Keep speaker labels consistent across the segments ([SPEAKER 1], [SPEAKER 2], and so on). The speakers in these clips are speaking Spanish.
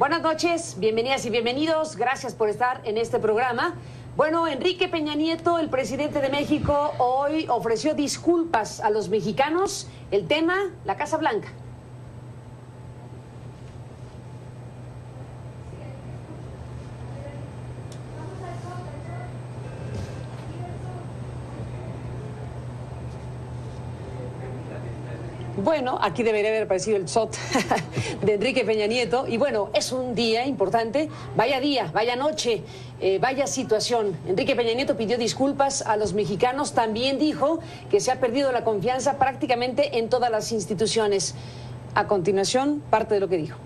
[SPEAKER 1] Buenas noches, bienvenidas y bienvenidos. Gracias por estar en este programa. Bueno, Enrique Peña Nieto, el presidente de México, hoy ofreció disculpas a los mexicanos. El tema, la Casa Blanca. Bueno, aquí debería haber aparecido el shot de Enrique Peña Nieto. Y bueno, es un día importante. Vaya día, vaya noche, vaya situación. Enrique Peña Nieto pidió disculpas a los mexicanos. También dijo que se ha perdido la confianza prácticamente en todas las instituciones. A continuación, parte de lo que dijo.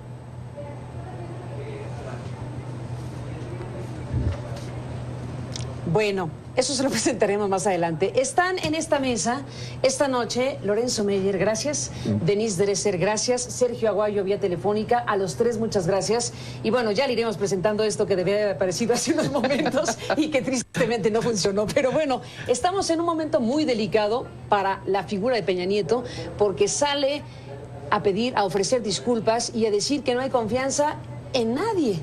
[SPEAKER 1] Bueno, eso se lo presentaremos más adelante. Están en esta mesa esta noche Lorenzo Meyer, gracias. Denise Dresser, gracias. Sergio Aguayo, vía telefónica. A los tres, muchas gracias. Y bueno, ya le iremos presentando esto que debía haber aparecido hace unos momentos y que tristemente no funcionó. Pero bueno, estamos en un momento muy delicado para la figura de Peña Nieto, porque sale a pedir, a ofrecer disculpas y a decir que no hay confianza en nadie,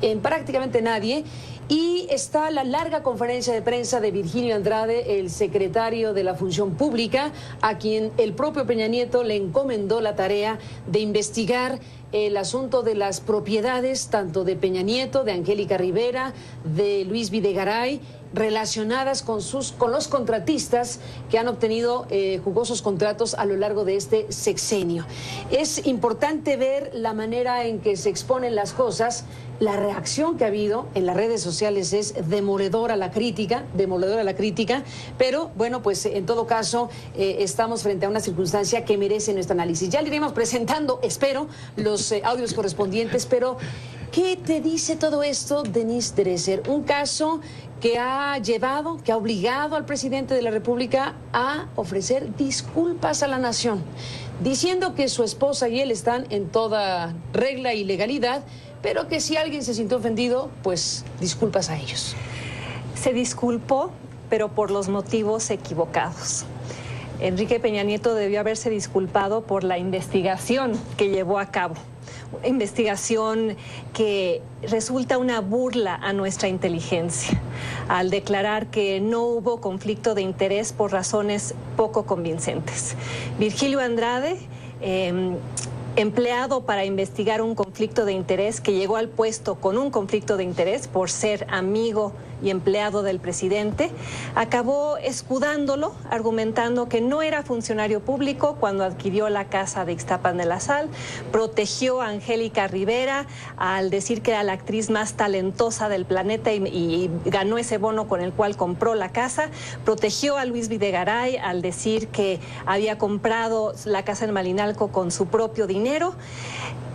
[SPEAKER 1] en prácticamente nadie. Y está la larga conferencia de prensa de Virgilio Andrade, el secretario de la Función Pública, a quien el propio Peña Nieto le encomendó la tarea de investigar el asunto de las propiedades, tanto de Peña Nieto, de Angélica Rivera, de Luis Videgaray, relacionadas con los contratistas que han obtenido jugosos contratos a lo largo de este sexenio. Es importante ver la manera en que se exponen las cosas. La reacción que ha habido en las redes sociales es demoledora la crítica, pero bueno, pues en todo caso estamos frente a una circunstancia que merece nuestro análisis. Ya le iremos presentando, espero, los audios correspondientes, pero ¿qué te dice todo esto, Denise Dresser? Un caso que ha llevado, que ha obligado al presidente de la República a ofrecer disculpas a la nación, diciendo que su esposa y él están en toda regla y legalidad, pero que si alguien se sintió ofendido, pues disculpas a ellos.
[SPEAKER 2] Se disculpó, pero por los motivos equivocados. Enrique Peña Nieto debió haberse disculpado por la investigación que llevó a cabo. Una investigación que resulta una burla a nuestra inteligencia, al declarar que no hubo conflicto de interés por razones poco convincentes. Virgilio Andrade, empleado para investigar un conflicto de interés, que llegó al puesto con un conflicto de interés por ser amigo y empleado del presidente, acabó escudándolo, argumentando que no era funcionario público cuando adquirió la casa de Ixtapan de la Sal, protegió a Angélica Rivera al decir que era la actriz más talentosa del planeta y ganó ese bono con el cual compró la casa, protegió a Luis Videgaray al decir que había comprado la casa en Malinalco con su propio dinero,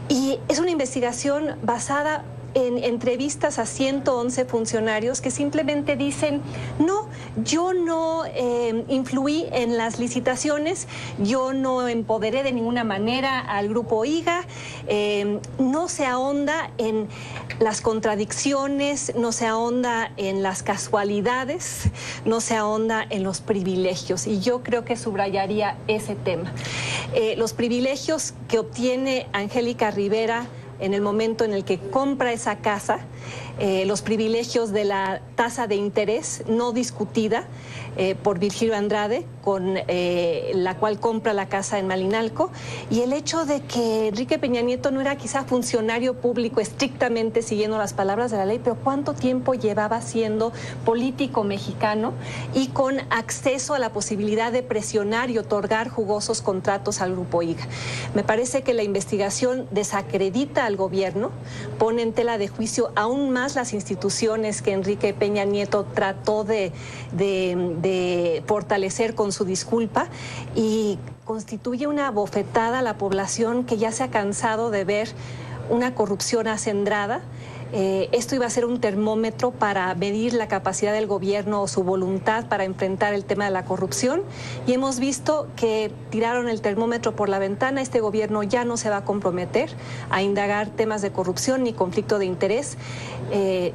[SPEAKER 2] y es una investigación basada en entrevistas a 111 funcionarios que simplemente dicen: no, yo no influí en las licitaciones, yo no empoderé de ninguna manera al grupo IGA, no se ahonda en las contradicciones, no se ahonda en las casualidades, no se ahonda en los privilegios, y yo creo que subrayaría ese tema. Los privilegios que obtiene Angélica Rivera en el momento en el que compra esa casa, los privilegios de la tasa de interés no discutida por Virgilio Andrade, con la cual compra la casa en Malinalco, y el hecho de que Enrique Peña Nieto no era quizá funcionario público estrictamente siguiendo las palabras de la ley, pero cuánto tiempo llevaba siendo político mexicano y con acceso a la posibilidad de presionar y otorgar jugosos contratos al grupo IGA. Me parece que la investigación desacredita al gobierno, pone en tela de juicio aún más las instituciones que Enrique Peña Nieto trató de fortalecer con su disculpa, y constituye una bofetada a la población que ya se ha cansado de ver una corrupción acendrada. Esto iba a ser un termómetro para medir la capacidad del gobierno o su voluntad para enfrentar el tema de la corrupción, y hemos visto que tiraron el termómetro por la ventana. Este gobierno ya no se va a comprometer a indagar temas de corrupción ni conflicto de interés,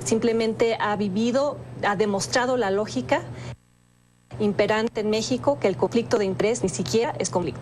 [SPEAKER 2] simplemente ha demostrado la lógica imperante en México, que el conflicto de interés ni siquiera es conflicto.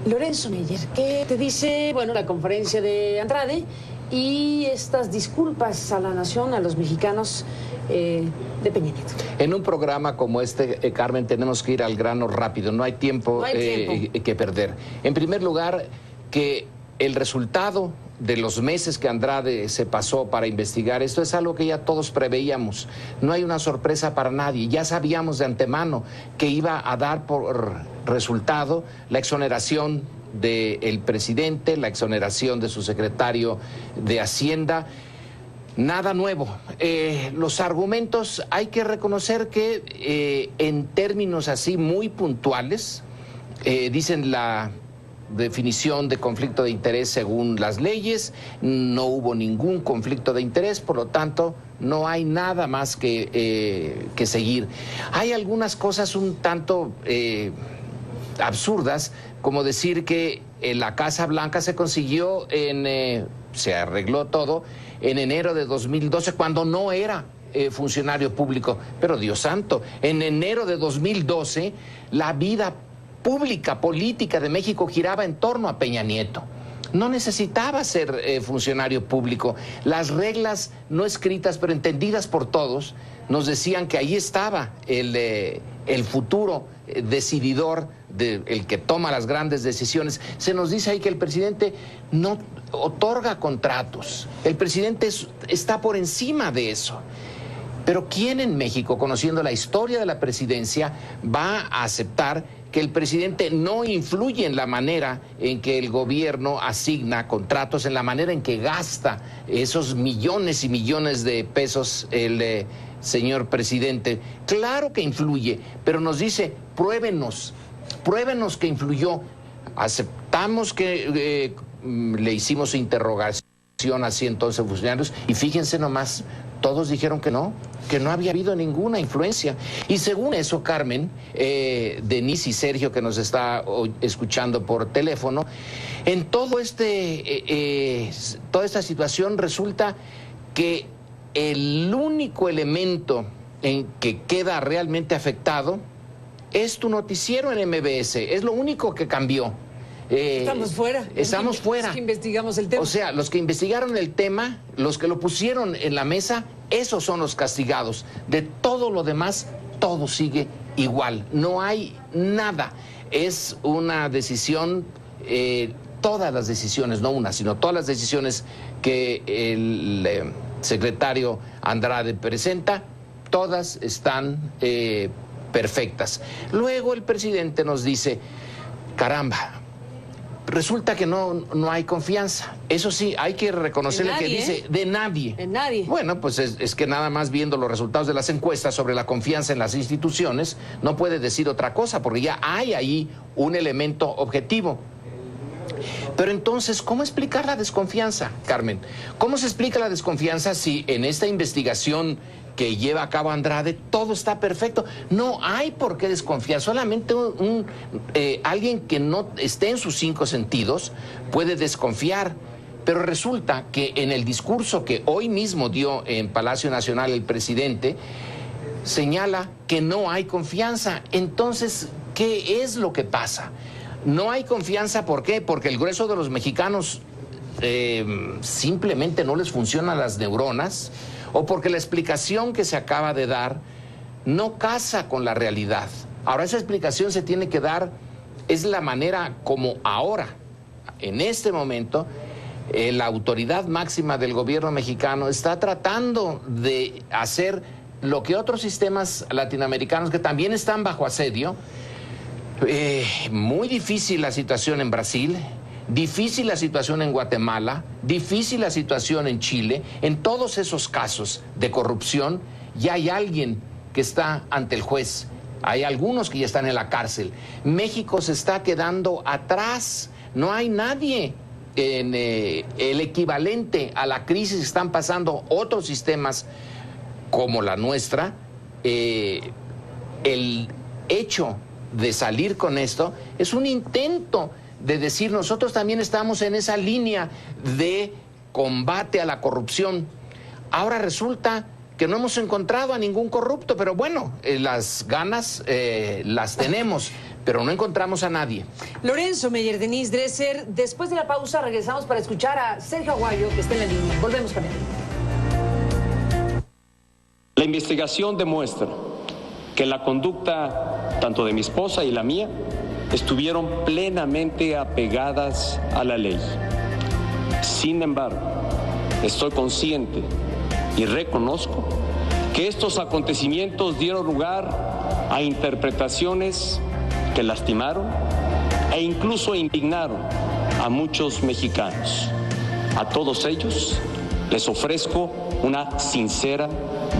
[SPEAKER 1] Lorenzo Meyer, ¿qué te dice, bueno, la conferencia de Andrade? y estas disculpas a la nación, a los mexicanos de Peña Nieto.
[SPEAKER 3] En un programa como este, Carmen, tenemos que ir al grano rápido, no hay tiempo, que perder. En primer lugar, que el resultado de los meses que Andrade se pasó para investigar esto es algo que ya todos preveíamos. No hay una sorpresa para nadie. Ya sabíamos de antemano que iba a dar por resultado la exoneración del presidente, la exoneración de su secretario de Hacienda. Nada nuevo. Los argumentos hay que reconocer que en términos así muy puntuales, dicen la definición de conflicto de interés según las leyes, no hubo ningún conflicto de interés, por lo tanto no hay nada más que seguir. Hay algunas cosas un tanto absurdas, como decir que la Casa Blanca se consiguió se arregló todo en enero de 2012 cuando no era funcionario público. Pero Dios santo, en enero de 2012 la vida pública, política de México giraba en torno a Peña Nieto. No necesitaba ser funcionario público. Las reglas no escritas, pero entendidas por todos, nos decían que ahí estaba el futuro decididor, el que toma las grandes decisiones. Se nos dice ahí que el presidente no otorga contratos. El presidente está por encima de eso. Pero ¿quién en México, conociendo la historia de la presidencia, va a aceptar que el presidente no influye en la manera en que el gobierno asigna contratos, en la manera en que gasta esos millones y millones de pesos el señor presidente? Claro que influye, pero nos dice, pruébenos que influyó. Aceptamos que le hicimos interrogación a 111 funcionarios y fíjense nomás, todos dijeron que no había habido ninguna influencia. Y según eso, Carmen, Denise y Sergio, que nos está escuchando por teléfono, en todo toda esta situación resulta que el único elemento en que queda realmente afectado es tu noticiero en MBS. Es lo único que cambió.
[SPEAKER 1] Estamos fuera.
[SPEAKER 3] Estamos fuera.
[SPEAKER 1] Los que investigamos el tema.
[SPEAKER 3] O sea, los que investigaron el tema, los que lo pusieron en la mesa, esos son los castigados. De todo lo demás, todo sigue igual. No hay nada. Es una decisión, todas las decisiones, no una, sino todas las decisiones que el secretario Andrade presenta, todas están perfectas. Luego el presidente nos dice, caramba, resulta que no hay confianza. Eso sí, hay que reconocerle que dice de nadie.
[SPEAKER 1] En nadie.
[SPEAKER 3] Bueno, pues es que nada más viendo los resultados de las encuestas sobre la confianza en las instituciones, no puede decir otra cosa, porque ya hay ahí un elemento objetivo. Pero entonces, ¿cómo explicar la desconfianza, Carmen? ¿Cómo se explica la desconfianza si en esta investigación que lleva a cabo Andrade todo está perfecto? No hay por qué desconfiar. Solamente alguien que no esté en sus 5 sentidos puede desconfiar. Pero resulta que en el discurso que hoy mismo dio en Palacio Nacional el presidente, señala que no hay confianza. Entonces, ¿qué es lo que pasa? No hay confianza, ¿por qué? Porque el grueso de los mexicanos simplemente no les funcionan las neuronas, o porque la explicación que se acaba de dar no casa con la realidad. Ahora, esa explicación se tiene que dar, es la manera como ahora, en este momento, la autoridad máxima del gobierno mexicano está tratando de hacer lo que otros sistemas latinoamericanos que también están bajo asedio. Muy difícil la situación en Brasil, difícil la situación en Guatemala, difícil la situación en Chile. En todos esos casos de corrupción ya hay alguien que está ante el juez, hay algunos que ya están en la cárcel. México se está quedando atrás, no hay nadie en el equivalente a la crisis que están pasando otros sistemas como la nuestra. El hecho de salir con esto es un intento de decir, nosotros también estamos en esa línea de combate a la corrupción. Ahora resulta que no hemos encontrado a ningún corrupto, pero bueno, las ganas las tenemos. pero no encontramos a nadie.
[SPEAKER 1] Lorenzo Meyer, Denise Dresser, después de la pausa regresamos para escuchar a Sergio Aguayo, que está en la línea. Volvemos con él.
[SPEAKER 4] La investigación demuestra que la conducta tanto de mi esposa y la mía estuvieron plenamente apegadas a la ley. Sin embargo, estoy consciente y reconozco que estos acontecimientos dieron lugar a interpretaciones que lastimaron e incluso indignaron a muchos mexicanos. A todos ellos les ofrezco una sincera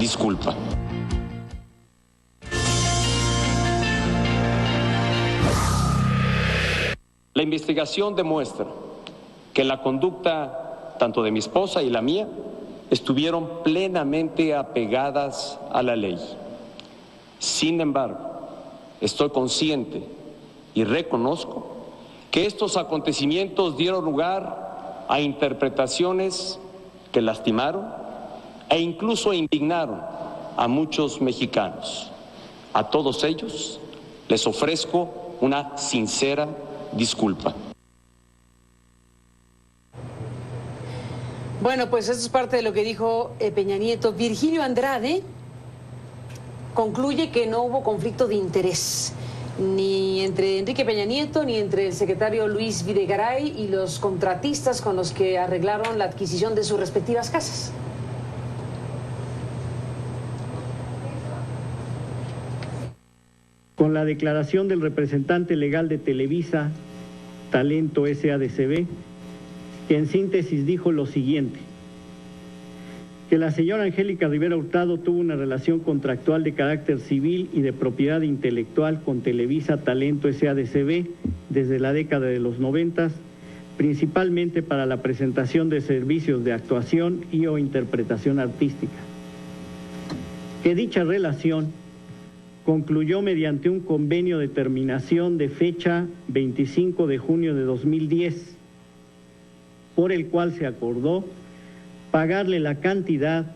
[SPEAKER 4] disculpa. La investigación demuestra que la conducta tanto de mi esposa y la mía estuvieron plenamente apegadas a la ley. Sin embargo, estoy consciente y reconozco que estos acontecimientos dieron lugar a interpretaciones que lastimaron e incluso indignaron a muchos mexicanos. A todos ellos les ofrezco una sincera disculpa.
[SPEAKER 1] Bueno, pues eso es parte de lo que dijo Peña Nieto. Virgilio Andrade concluye que no hubo conflicto de interés ni entre Enrique Peña Nieto ni entre el secretario Luis Videgaray y los contratistas con los que arreglaron la adquisición de sus respectivas casas.
[SPEAKER 5] Con la declaración del representante legal de Televisa, Talento SADCB, que en síntesis dijo lo siguiente: que la señora Angélica Rivera Hurtado tuvo una relación contractual de carácter civil y de propiedad intelectual con Televisa Talento SADCB desde la década de los 90, principalmente para la presentación de servicios de actuación y o interpretación artística. Que dicha relación concluyó mediante un convenio de terminación de fecha 25 de junio de 2010, por el cual se acordó pagarle la cantidad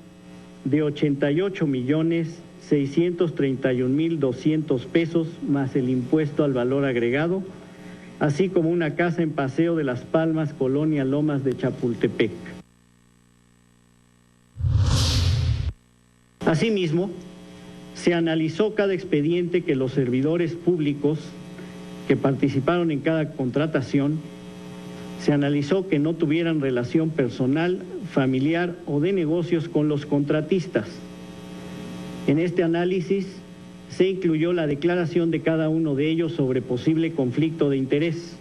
[SPEAKER 5] de 88.631.200 pesos más el impuesto al valor agregado, así como una casa en Paseo de las Palmas, Colonia Lomas de Chapultepec. Asimismo, se analizó cada expediente que los servidores públicos que participaron en cada contratación, se analizó que no tuvieran relación personal, familiar o de negocios con los contratistas. En este análisis se incluyó la declaración de cada uno de ellos sobre posible conflicto de interés.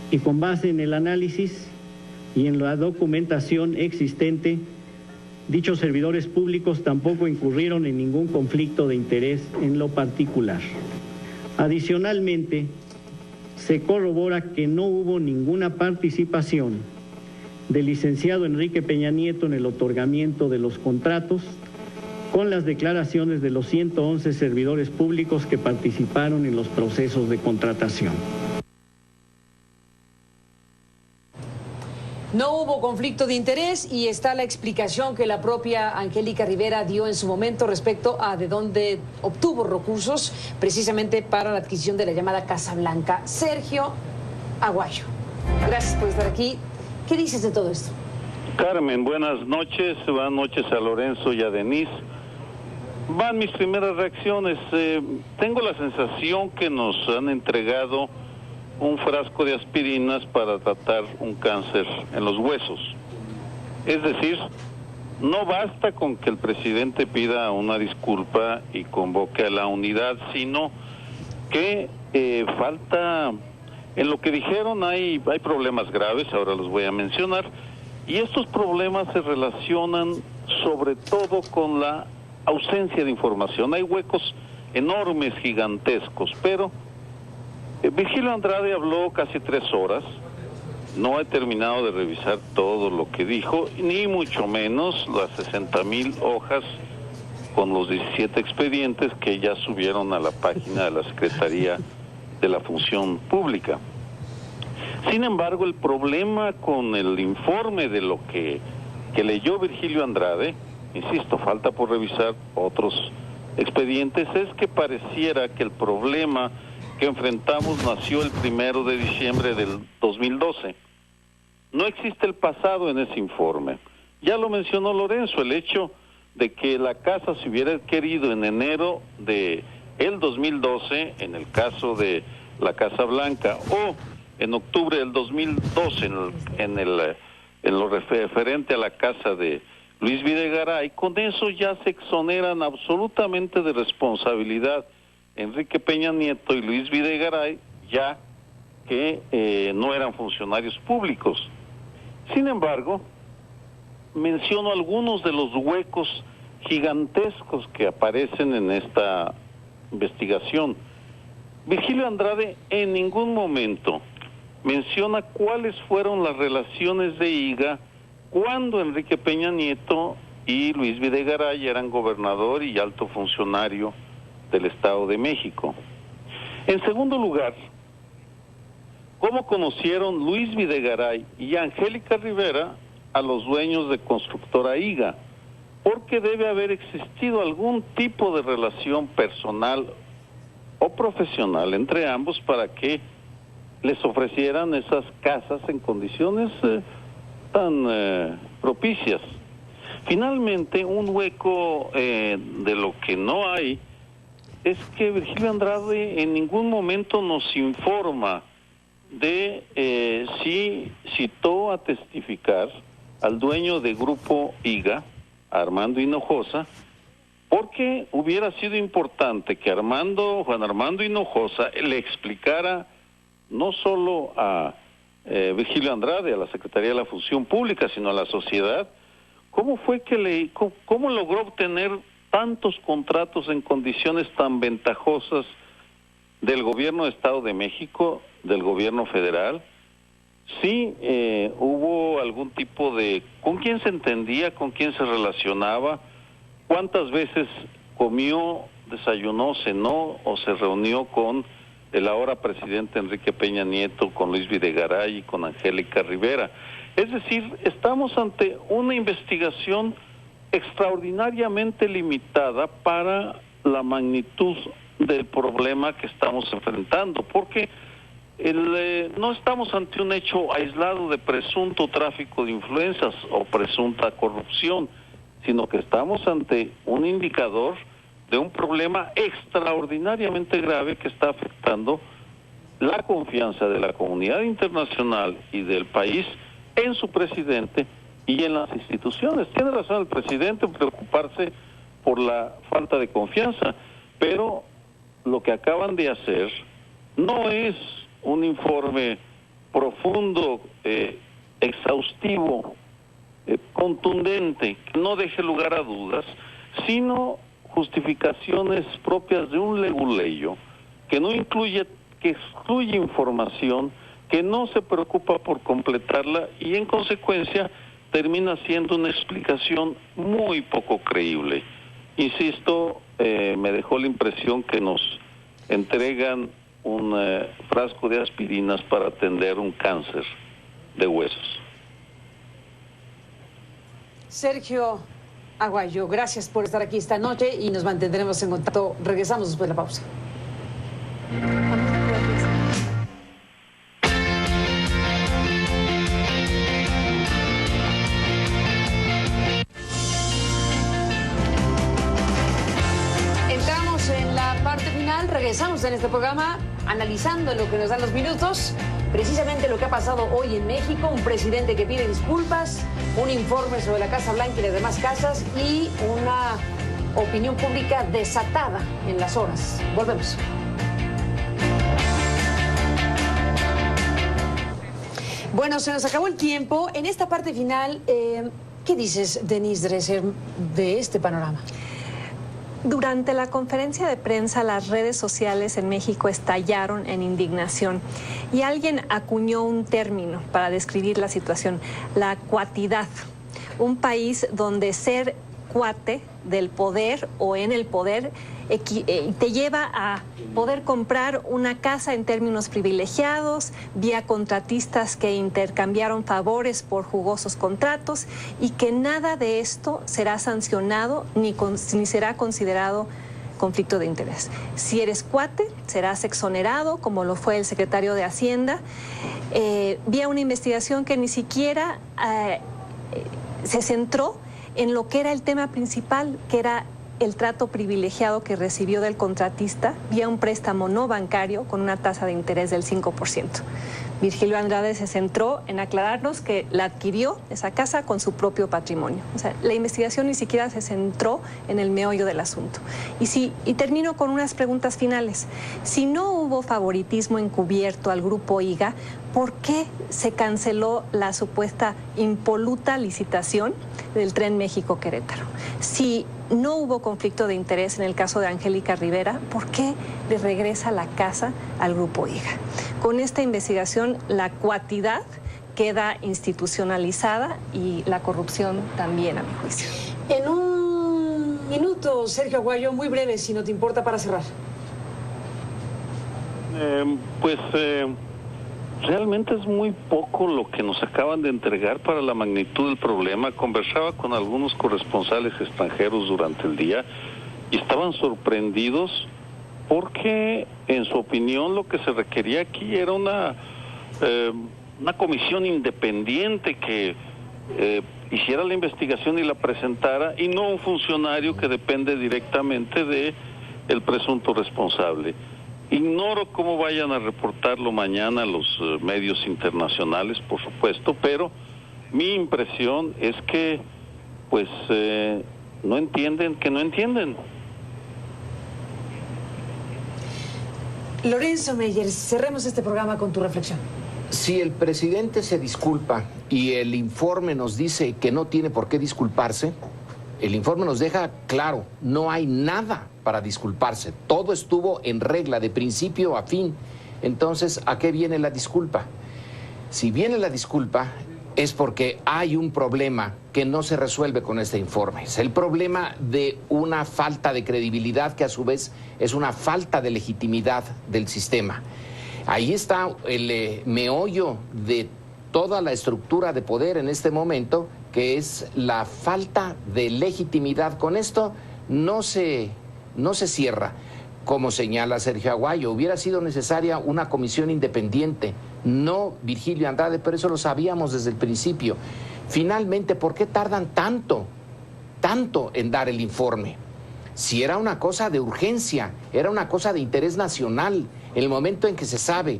[SPEAKER 5] Y con base en el análisis y en la documentación existente, dichos servidores públicos tampoco incurrieron en ningún conflicto de interés en lo particular. Adicionalmente, se corrobora que no hubo ninguna participación del licenciado Enrique Peña Nieto en el otorgamiento de los contratos, con las declaraciones de los 111 servidores públicos que participaron en los procesos de contratación.
[SPEAKER 1] No hubo conflicto de interés y está la explicación que la propia Angélica Rivera dio en su momento respecto a de dónde obtuvo recursos precisamente para la adquisición de la llamada Casa Blanca. Sergio Aguayo, gracias por estar aquí. ¿Qué dices de todo esto?
[SPEAKER 6] Carmen, buenas noches a Lorenzo y a Denise. Van mis primeras reacciones. Tengo la sensación que nos han entregado un frasco de aspirinas para tratar un cáncer en los huesos. Es decir, no basta con que el presidente pida una disculpa y convoque a la unidad, sino que falta, en lo que dijeron hay problemas graves, ahora los voy a mencionar, y estos problemas se relacionan sobre todo con la ausencia de información. Hay huecos enormes, gigantescos, pero Virgilio Andrade habló casi 3 horas, no he terminado de revisar todo lo que dijo, ni mucho menos las 60,000 hojas con los 17 expedientes que ya subieron a la página de la Secretaría de la Función Pública. Sin embargo, el problema con el informe de lo que leyó Virgilio Andrade, insisto, falta por revisar otros expedientes, es que pareciera que el problema que enfrentamos nació el 1 de diciembre del 2012. No existe el pasado en ese informe. Ya lo mencionó Lorenzo, el hecho de que la casa se hubiera adquirido en enero de el 2012, en el caso de la Casa Blanca, o en octubre del 2012, en lo referente a la casa de Luis Videgaray, con eso ya se exoneran absolutamente de responsabilidad Enrique Peña Nieto y Luis Videgaray, ya que no eran funcionarios públicos. Sin embargo, menciono algunos de los huecos gigantescos que aparecen en esta investigación. Virgilio Andrade en ningún momento menciona cuáles fueron las relaciones de IGA cuando Enrique Peña Nieto y Luis Videgaray eran gobernador y alto funcionario del Estado de México. En segundo lugar, ¿cómo conocieron Luis Videgaray y Angélica Rivera a los dueños de Constructora IGA? Porque debe haber existido algún tipo de relación personal o profesional entre ambos para que les ofrecieran esas casas en condiciones tan propicias. Finalmente, un hueco de lo que no hay es que Virgilio Andrade en ningún momento nos informa de si citó a testificar al dueño de Grupo IGA, Armando Hinojosa, porque hubiera sido importante que Juan Armando Hinojosa le explicara no solo a Virgilio Andrade, a la Secretaría de la Función Pública, sino a la sociedad, cómo logró obtener tantos contratos en condiciones tan ventajosas del gobierno de Estado de México, del gobierno federal. Sí, hubo algún tipo de... ¿Con quién se entendía? ¿Con quién se relacionaba? ¿Cuántas veces comió, desayunó, cenó o se reunió con el ahora presidente Enrique Peña Nieto, con Luis Videgaray y con Angélica Rivera? Es decir, estamos ante una investigación extraordinariamente limitada para la magnitud del problema que estamos enfrentando, porque no estamos ante un hecho aislado de presunto tráfico de influencias o presunta corrupción, sino que estamos ante un indicador de un problema extraordinariamente grave que está afectando la confianza de la comunidad internacional y del país en su presidente y en las instituciones. Tiene razón el presidente en preocuparse por la falta de confianza, pero lo que acaban de hacer no es un informe profundo, exhaustivo, contundente, que no deje lugar a dudas, sino justificaciones propias de un leguleyo que excluye información, que no se preocupa por completarla y en consecuencia termina siendo una explicación muy poco creíble. Insisto, me dejó la impresión que nos entregan un frasco de aspirinas para atender un cáncer de huesos.
[SPEAKER 1] Sergio Aguayo, gracias por estar aquí esta noche y nos mantendremos en contacto. Regresamos después de la pausa. Entramos en la parte final, regresamos en este programa analizando lo que nos dan los minutos, precisamente lo que ha pasado hoy en México, un presidente que pide disculpas, un informe sobre la Casa Blanca y las demás casas y una opinión pública desatada en las horas. Volvemos. Bueno, se nos acabó el tiempo. En esta parte final, ¿qué dices, Denise Dresser, de este panorama?
[SPEAKER 2] Durante la conferencia de prensa, las redes sociales en México estallaron en indignación y alguien acuñó un término para describir la situación, la cuatidad. Un país donde ser cuate del poder o en el poder te lleva a poder comprar una casa en términos privilegiados, vía contratistas que intercambiaron favores por jugosos contratos y que nada de esto será sancionado ni será considerado conflicto de interés. Si eres cuate, serás exonerado, como lo fue el secretario de Hacienda, vía una investigación que ni siquiera se centró en lo que era el tema principal, que era el trato privilegiado que recibió del contratista vía un préstamo no bancario con una tasa de interés del 5%. Virgilio Andrade se centró en aclararnos que la adquirió esa casa con su propio patrimonio. O sea, la investigación ni siquiera se centró en el meollo del asunto. Y termino con unas preguntas finales. Si no hubo favoritismo encubierto al Grupo IGA, ¿por qué se canceló la supuesta impoluta licitación del Tren México-Querétaro? Si no hubo conflicto de interés en el caso de Angélica Rivera, ¿por qué le regresa la casa al Grupo IGA? Con esta investigación, la cuatidad queda institucionalizada y la corrupción también, a mi juicio.
[SPEAKER 1] En un minuto, Sergio Aguayo, muy breve, si no te importa, para cerrar.
[SPEAKER 6] Realmente es muy poco lo que nos acaban de entregar para la magnitud del problema. Conversaba con algunos corresponsales extranjeros durante el día y estaban sorprendidos porque, en su opinión, lo que se requería aquí era una comisión independiente que hiciera la investigación y la presentara, y no un funcionario que depende directamente del presunto responsable. Ignoro cómo vayan a reportarlo mañana los medios internacionales, por supuesto, pero mi impresión es que, pues, no entienden que no entienden.
[SPEAKER 1] Lorenzo Meyer, cerremos este programa con tu reflexión.
[SPEAKER 3] Si el presidente se disculpa y el informe nos dice que no tiene por qué disculparse, el informe nos deja claro, no hay nada para disculparse. Todo estuvo en regla, de principio a fin. Entonces, ¿a qué viene la disculpa? Si viene la disculpa, es porque hay un problema que no se resuelve con este informe. Es el problema de una falta de credibilidad que a su vez es una falta de legitimidad del sistema. Ahí está el meollo de toda la estructura de poder en este momento, que es la falta de legitimidad. Con esto no se cierra. Como señala Sergio Aguayo, hubiera sido necesaria una comisión independiente, no Virgilio Andrade, pero eso lo sabíamos desde el principio. Finalmente, ¿por qué tardan tanto en dar el informe? Si era una cosa de urgencia, era una cosa de interés nacional, en el momento en que se sabe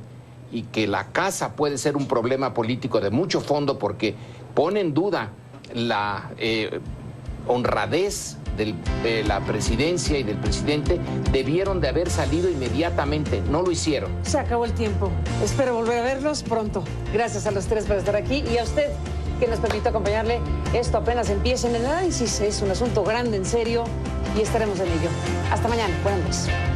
[SPEAKER 3] y que la casa puede ser un problema político de mucho fondo porque pone en duda la honradez de la presidencia y del presidente, debieron de haber salido inmediatamente. No lo hicieron.
[SPEAKER 1] Se acabó el tiempo. Espero volver a verlos pronto. Gracias a los tres por estar aquí y a usted que nos permite acompañarle. Esto apenas empieza en el análisis. Es un asunto grande, en serio, y estaremos en ello. Hasta mañana. Buenas noches.